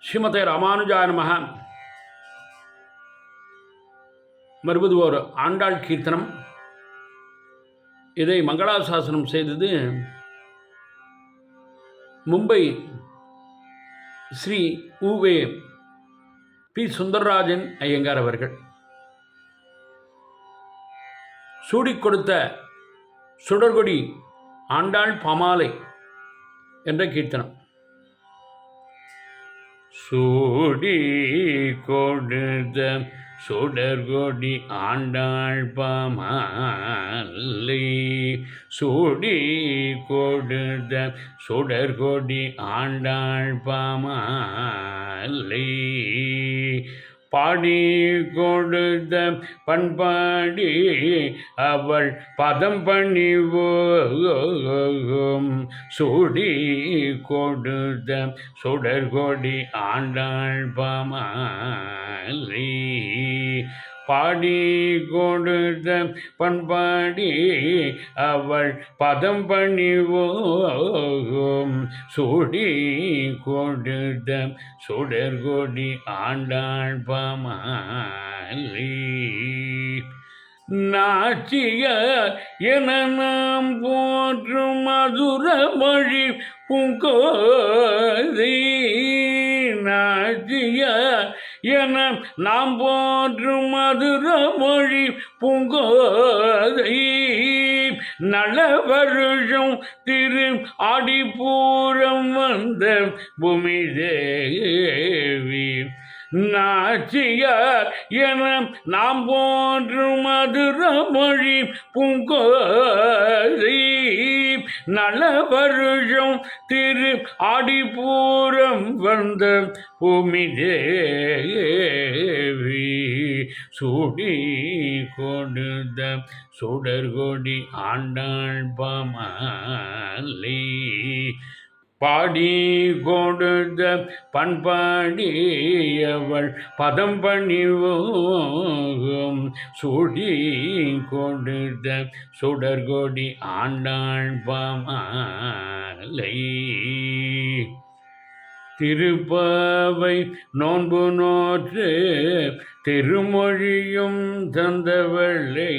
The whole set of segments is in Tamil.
ஸ்ரீமதே ராமானுஜாய நமஹ. மறுபது ஒரு ஆண்டாள் கீர்த்தனம். இதை மங்களாசாசனம் செய்தது மும்பை ஸ்ரீ உவே பி சுந்தரராஜன் ஐயங்கார் அவர்கள். சூடிக் கொடுத்த சுடர்கொடி ஆண்டாள் பாமாலை என்ற கீர்த்தனம். சூடி கொடுத்த சுடர்கொடி ஆண்டாள் பாமாலை, சூடி கொடுத்த சுடர்கொடி ஆண்டாள் பாமாலை, பாடி கொடுத்த பண்பாடி அவள் பதம் பணிவோம், சூடி கொடுத்த சுடர்கொடி ஆண்டாள் பாமாலை, பாடி கொடுத்த பண்பாடி அவள் பதம் பணிவோம், சூடி கொடுத்த சுடர்கொடி ஆண்டாள் பாமாலை. நாச்சியார் என நாம் போற்றும் மதுர மொழி பூங்கோதை, நாச்சியார் என நாம் போற்றும் மதுர மொழி பூங்கோதை, நல வருஷம் திரு ஆடிப்பூரம் வந்த பூமி தேவி, நாச்சியார் என நாம் போற்றும் மதுர மொழி பூங்கோதை, நல வருஷம் திரு ஆடிப்பூரம் வந்த பூமி தேவி, சூடி கொடுத்த சுடர்கொடி ஆண்டாள் பாமாலை, பாடி கொடுத்த பண்பாடி அவள் பதம் பணிவோம், சூடி கொடுத்த சுடர்கொடி ஆண்டாள் பாமாலை. திருப்பாவை நோன்பு நோற்று திருமொழியும் தந்தவளை,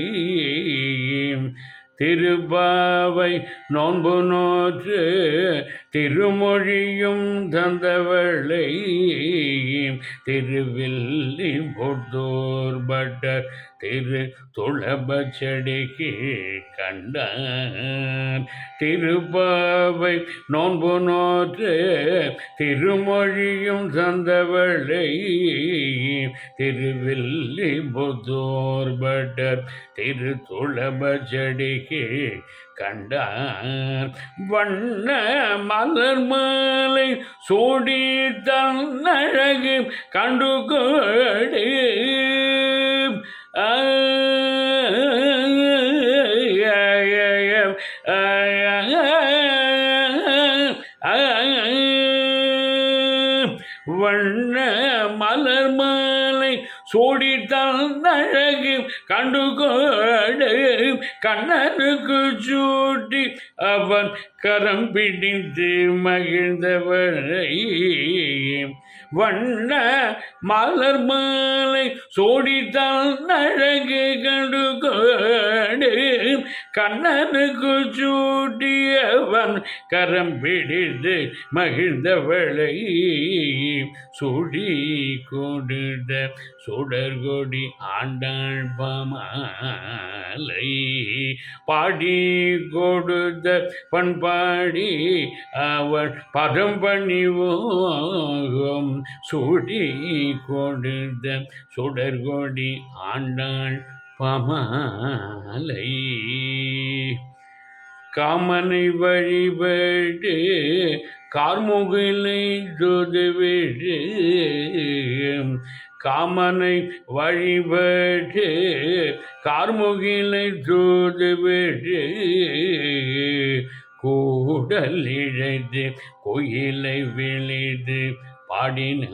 திருப்பாவை நோன்பு நோற்று திருமொழியும் தந்தவளை, திருவில்லி பொத்தூர் பட்டர் திரு துளபச்செடிக்கு கண்டார், திருப்பாவை நோன்பு நோற்று திருமொழியும் தந்தவளை, திருவில்லி பொத்தூர் பட்டர் திரு துளபச்செடிக்கு கண்டார், வண்ண மலர் மாலை சூடி தன்னழகு கண்டு கொடு, வண்ண மலர் மாலை சூடி தன்னழகு கண்டு கொடு, கண்ணனுக்கு சூட்டி அவன் கரம் பிடித்து மகிழ்ந்தவரை, வண்ண மலர் மாலை சோடி தன்னழகு கண்டு கொடு, கண்ணனுக்கு சூட்டியவன் கரம் பிடித்து மகிழ்ந்தவளை, சூடி கொடுத்த சுடர்கொடி ஆண்டாள் பாமாலை, பாடி கொடுத்த பண்பாடி அவள் பதம் பணிவோம், சூடி கொடுத்த சுடர்கொடி ஆண்டாள் பாமாலை. காமனை வழிபடு கார்முகிலை ஜோதிவிடு, காமனை வழிபடு கார்முகிலை ஜோதிவிடு, கூடல் இழைத்து கோயிலை விழிது பாடினே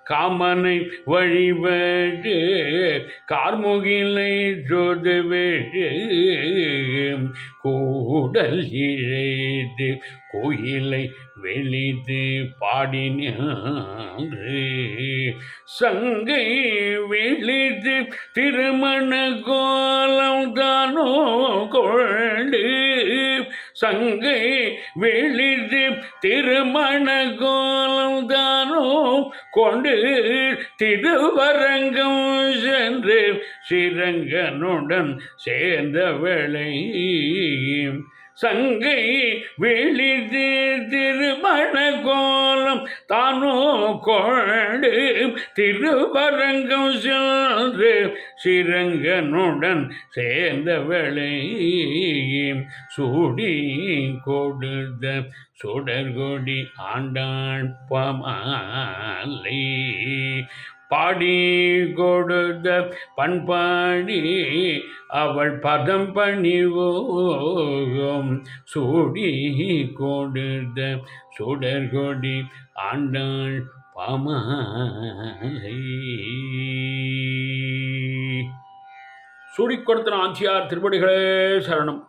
காமனை வழிபடு கார்முகிலை சொதுவிடு கூடல் இழைத்து கோயிலை வெளித்து பாடினே சங்கை வெளித்து திருமண கோலம் தானோ கொண்டு சங்கை வெளித்து திருமண கோலம் தானோ கொண்டு திருவரங்கம் சென்று சிரங்கனுடன் சேர்ந்த வேளை சங்கை வெளித்து திருமண கோலம் தானோ கொண்டு திருவரங்கம் சென்று சிரங்கனுடன் சேர்ந்த வேளை சூடி கொடுத்த சுடர்கொடி ஆண்டாள் பமாலை பாடி கொடுத்த பண்பாடி அவள் பதம் பணிவோம் சூடி கொடுத்த சுடர்கொடி ஆண்டாள் பமாலை சூடி கொடுத்த நாச்சியார் திருப்படிகளே சரணம்.